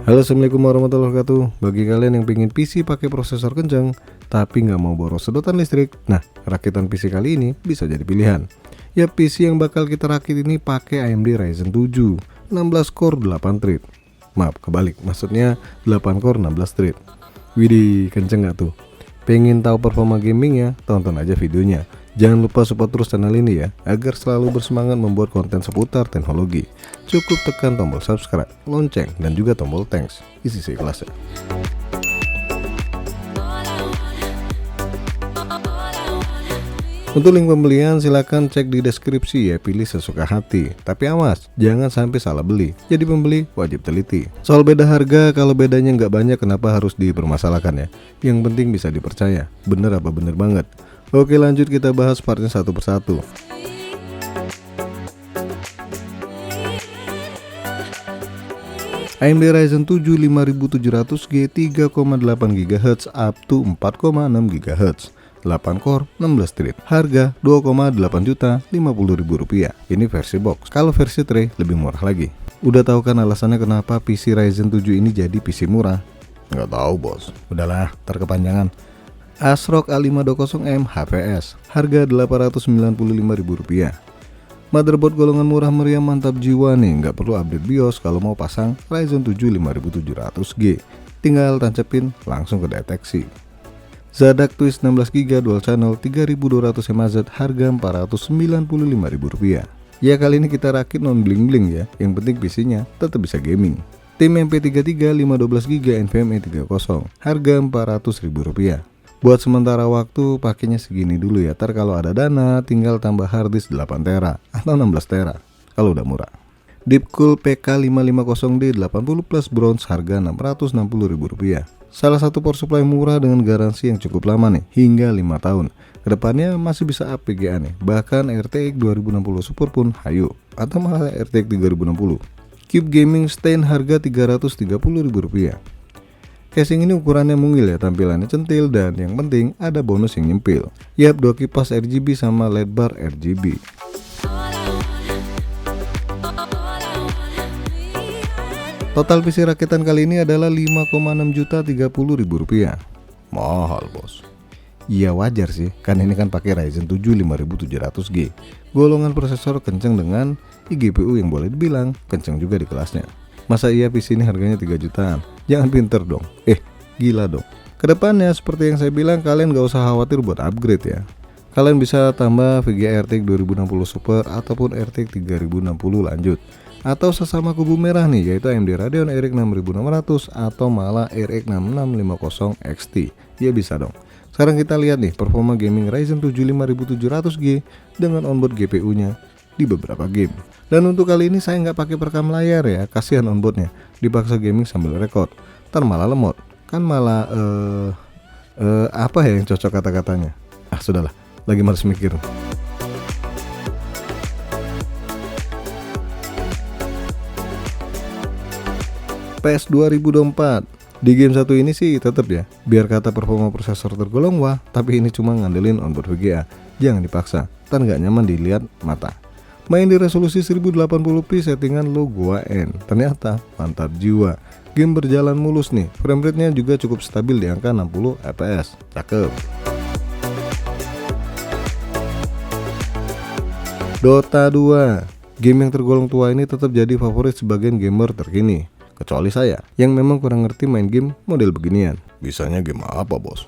Halo, assalamualaikum warahmatullahi wabarakatuh. Bagi kalian yang pengen PC pakai prosesor kencang tapi nggak mau boros sedotan listrik, nah rakitan PC kali ini bisa jadi pilihan. Ya, PC yang bakal kita rakit ini pakai AMD Ryzen 7 16 core 8 thread. Maaf, kebalik, maksudnya 8 core 16 thread. Widih, kenceng nggak tuh? Pengen tahu performa gamingnya? Tonton aja videonya. Jangan lupa support terus channel ini ya, agar selalu bersemangat membuat konten seputar teknologi. Cukup tekan tombol subscribe, lonceng, dan juga tombol thanks. Isi seikhlasnya. Untuk link pembelian silahkan cek di deskripsi ya, pilih sesuka hati. Tapi awas, jangan sampai salah beli. Jadi pembeli wajib teliti. Soal beda harga, kalau bedanya nggak banyak kenapa harus dipermasalahkan ya? Yang penting bisa dipercaya, bener apa bener banget. Oke, lanjut kita bahas partnya satu persatu. AMD Ryzen 7 5700G 3,8 GHz up to 4,6 GHz 8 core 16 thread. Harga 2,8 juta 50.000 rupiah. Ini versi box. Kalau versi tray lebih murah lagi. Udah tahu kan alasannya kenapa PC Ryzen 7 ini jadi PC murah? Nggak tahu bos. Udahlah, terkepanjangan. ASRock A520M HPS, harga Rp895.000. Motherboard golongan murah meriah mantap jiwa nih, nggak perlu update BIOS kalau mau pasang Ryzen 7 5700G. Tinggal tancapin langsung ke deteksi. ZADAK Twist 16GB dual channel 3200 mAh, harga Rp495.000. Ya, kali ini kita rakit non bling bling ya, yang penting PC-nya tetap bisa gaming. Tim MP33 512GB NVMe 30, harga Rp400.000. Buat sementara waktu pakainya segini dulu ya, ntar kalau ada dana tinggal tambah harddisk 8 tera atau 16 tera kalau udah murah. Deepcool PK550D 80 plus bronze, harga Rp660.000. Salah satu power supply murah dengan garansi yang cukup lama nih, hingga 5 tahun. Kedepannya masih bisa up PGA nih, bahkan RTX 2060 Super pun hayu, atau malah RTX 3060. Cube Gaming Stand, harga Rp330.000. Casing ini ukurannya mungil ya, tampilannya centil, dan yang penting ada bonus yang nyempil. Yap, 2 kipas RGB sama LED bar RGB. Total PC rakitan kali ini adalah Rp5,6.030.000. Mahal bos. Iya, wajar sih, kan ini kan pakai Ryzen 7 5700G. Golongan prosesor kenceng dengan eGPU yang boleh dibilang kenceng juga di kelasnya. Masa iya PC ini harganya 3 jutaan? Jangan pinter dong. Gila dong. Kedepannya seperti yang saya bilang, kalian gak usah khawatir buat upgrade ya. Kalian bisa tambah VGA RTX 2060 Super ataupun RTX 3060 lanjut. Atau sesama kubu merah nih, yaitu AMD Radeon RX 6600 atau malah RX 6650 XT. Ya bisa dong. Sekarang kita lihat nih performa gaming Ryzen 7 5700G dengan onboard GPU-nya di beberapa game. Dan untuk kali ini saya nggak pakai perekam layar ya, kasihan onboardnya, dipaksa gaming sambil record, ntar malah lemot, kan malah apa ya yang cocok kata-katanya. Sudahlah, lagi males mikir. PS 2024 di game satu ini sih tetap ya, biar kata performa prosesor tergolong wah, tapi ini cuma ngandelin onboard VGA, jangan dipaksa, ntar nggak nyaman dilihat mata. Main di resolusi 1080p settingan low gua N, ternyata mantap jiwa. Game berjalan mulus nih, frame rate-nya juga cukup stabil di angka 60 fps. Cakep. Dota 2, game yang tergolong tua ini tetap jadi favorit sebagian gamer terkini, kecuali saya yang memang kurang ngerti main game model beginian. Bisanya game apa bos?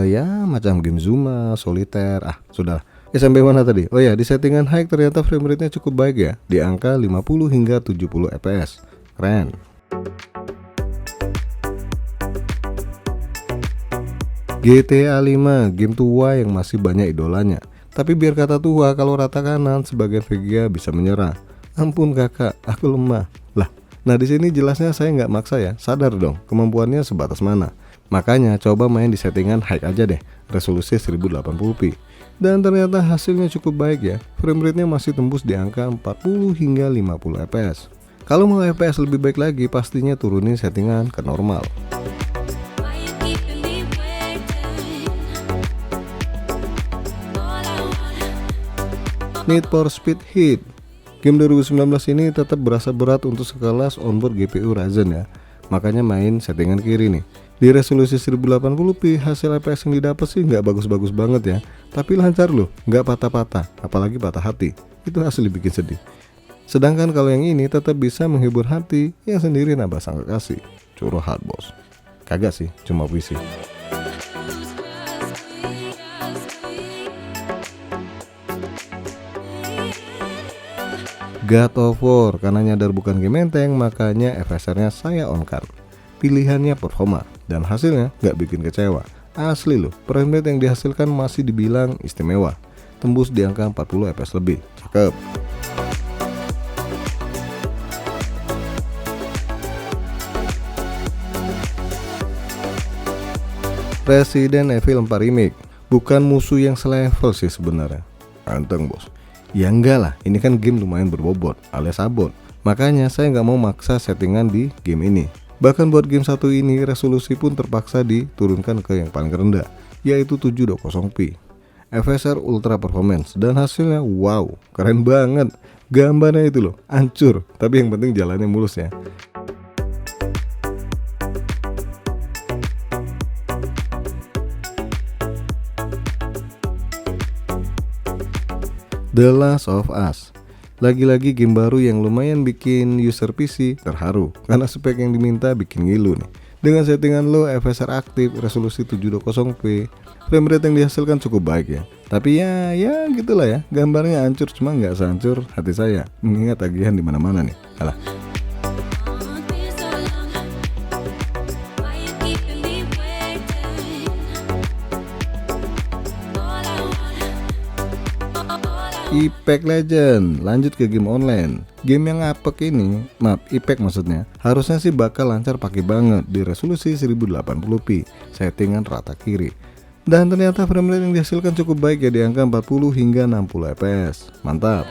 Ya macam game Zuma, Solitaire, sudah. Sampai mana tadi? Oh ya, di settingan high ternyata frame rate-nya cukup baik ya, di angka 50 hingga 70 fps. Keren. GTA 5, game tua yang masih banyak idolanya. Tapi biar kata tua, kalau rata kanan sebagian VGA bisa menyerah. Ampun kakak, aku lemah. Nah di sini jelasnya saya nggak maksa ya, sadar dong kemampuannya sebatas mana. Makanya coba main di settingan high aja deh, resolusi 1080p. Dan ternyata hasilnya cukup baik ya, frame rate-nya masih tembus di angka 40 hingga 50 fps. Kalau mau fps lebih baik lagi, pastinya turunin settingan ke normal. Need for Speed Heat. Game 2019 ini tetap berasa berat untuk sekelas onboard GPU Ryzen ya. makanya main settingan kiri nih. Di resolusi 1080p hasil FPS yang didapat sih nggak bagus-bagus banget ya, tapi lancar loh, nggak patah-patah, apalagi patah hati. Itu asli bikin sedih. Sedangkan kalau yang ini tetap bisa menghibur hati, yang sendiri nambah sang kekasih. Curhat bos. Kagak sih, cuma puisi. God of War, karena nyadar bukan game enteng, makanya FSR-nya saya on-kan. Pilihannya performa, dan hasilnya nggak bikin kecewa. Asli loh, frame rate yang dihasilkan masih dibilang istimewa. Tembus di angka 40 fps lebih, cakep. Resident Evil 4 Remake, bukan musuh yang selevel sih sebenarnya. Anteng bos. Ya enggak lah, ini kan game lumayan berbobot alias abot. Makanya saya nggak mau maksa settingan di game ini. Bahkan buat game satu ini resolusi pun terpaksa diturunkan ke yang paling rendah, yaitu 720p. FSR Ultra Performance, dan hasilnya wow, keren banget. Gambarnya itu loh, hancur, tapi yang penting jalannya mulus ya. The Last of Us, lagi-lagi game baru yang lumayan bikin user PC terharu karena spek yang diminta bikin ngilu nih. Dengan settingan low, FSR aktif, resolusi 720p, frame rate yang dihasilkan cukup baik ya. Tapi ya gitulah ya, gambarnya hancur, cuma nggak sehancur hati saya mengingat tagihan di mana-mana nih. Alah. Apex Legend, lanjut ke game online. Game yang apek ini, Apex maksudnya, harusnya sih bakal lancar pakai banget di resolusi 1080p, settingan rata kiri. Dan ternyata frame rate yang dihasilkan cukup baik ya, di angka 40 hingga 60 fps. Mantap.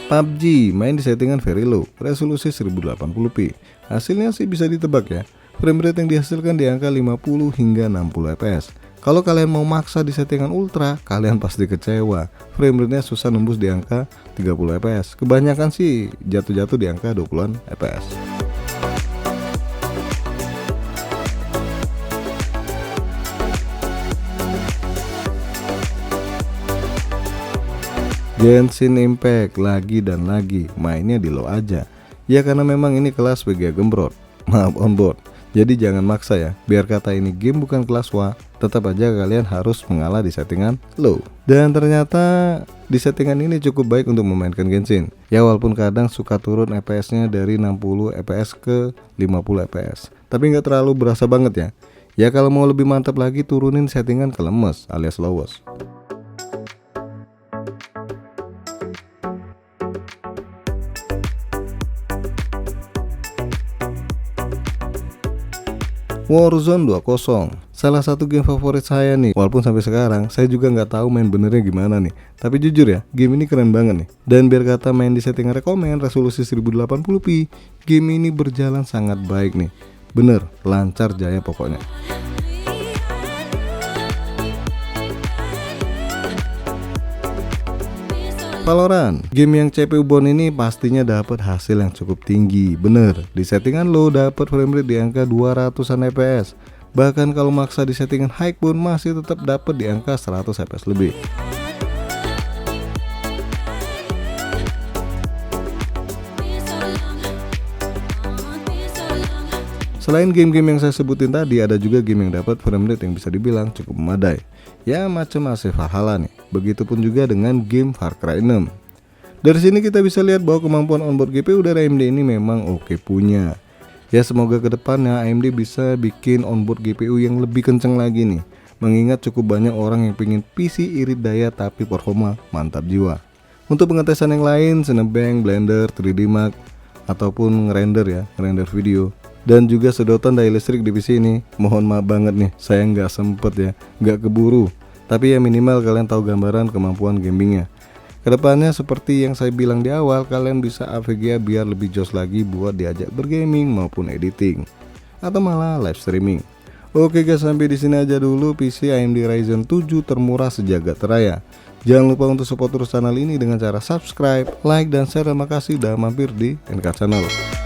PUBG main di settingan very low, resolusi 1080p. Hasilnya sih bisa ditebak ya. Frame rate yang dihasilkan di angka 50 hingga 60 fps. Kalau kalian mau maksa di settingan ultra, kalian pasti kecewa. Frame rate-nya susah nembus di angka 30 fps. Kebanyakan sih jatuh-jatuh di angka 20-an fps. Genshin Impact lagi dan lagi, mainnya di low aja. Ya karena memang ini kelas VGA gembrot, maaf onboard. Jadi jangan maksa ya, biar kata ini game bukan kelas WA, tetap aja kalian harus mengalah di settingan low. Dan ternyata di settingan ini cukup baik untuk memainkan Genshin. Ya walaupun kadang suka turun FPS-nya dari 60 fps ke 50 fps. Tapi nggak terlalu berasa banget ya. Ya kalau mau lebih mantap lagi, turunin settingan ke lemes alias lowest. Warzone 2.0, salah satu game favorit saya nih. Walaupun sampai sekarang saya juga nggak tahu main benernya gimana nih. Tapi jujur ya, game ini keren banget nih. Dan biar kata main di settingan rekomen resolusi 1080p, game ini berjalan sangat baik nih. Bener, lancar jaya pokoknya. Valorant, game yang CPU bond ini pastinya dapat hasil yang cukup tinggi. Bener, di settingan low dapat frame rate di angka 200-an fps. Bahkan kalau maksa di settingan high pun masih tetap dapat di angka 100 fps lebih. Selain game-game yang saya sebutin tadi, ada juga game yang dapat frame rate yang bisa dibilang cukup memadai. Ya macam AC Valhalla nih. Begitupun juga dengan game Far Cry 6. Dari sini kita bisa lihat bahwa kemampuan onboard GPU dari AMD ini memang oke punya. Ya semoga kedepannya AMD bisa bikin onboard GPU yang lebih kenceng lagi nih. Mengingat cukup banyak orang yang pengen PC irit daya tapi performa mantap jiwa. Untuk pengetesan yang lain, Cinebench, Blender, 3D Max, ataupun ngerender video, dan juga sedotan daya listrik di PC ini, mohon maaf banget nih, saya nggak sempet ya, nggak keburu. Tapi ya minimal kalian tahu gambaran kemampuan gamingnya. Kedepannya seperti yang saya bilang di awal, kalian bisa AVGA biar lebih jos lagi buat diajak bergaming maupun editing, atau malah live streaming. Oke guys, sampai di sini aja dulu PC AMD Ryzen 7 termurah sejagat raya. Jangan lupa untuk support terus channel ini dengan cara subscribe, like, dan share. Terima kasih udah mampir di NK Channel.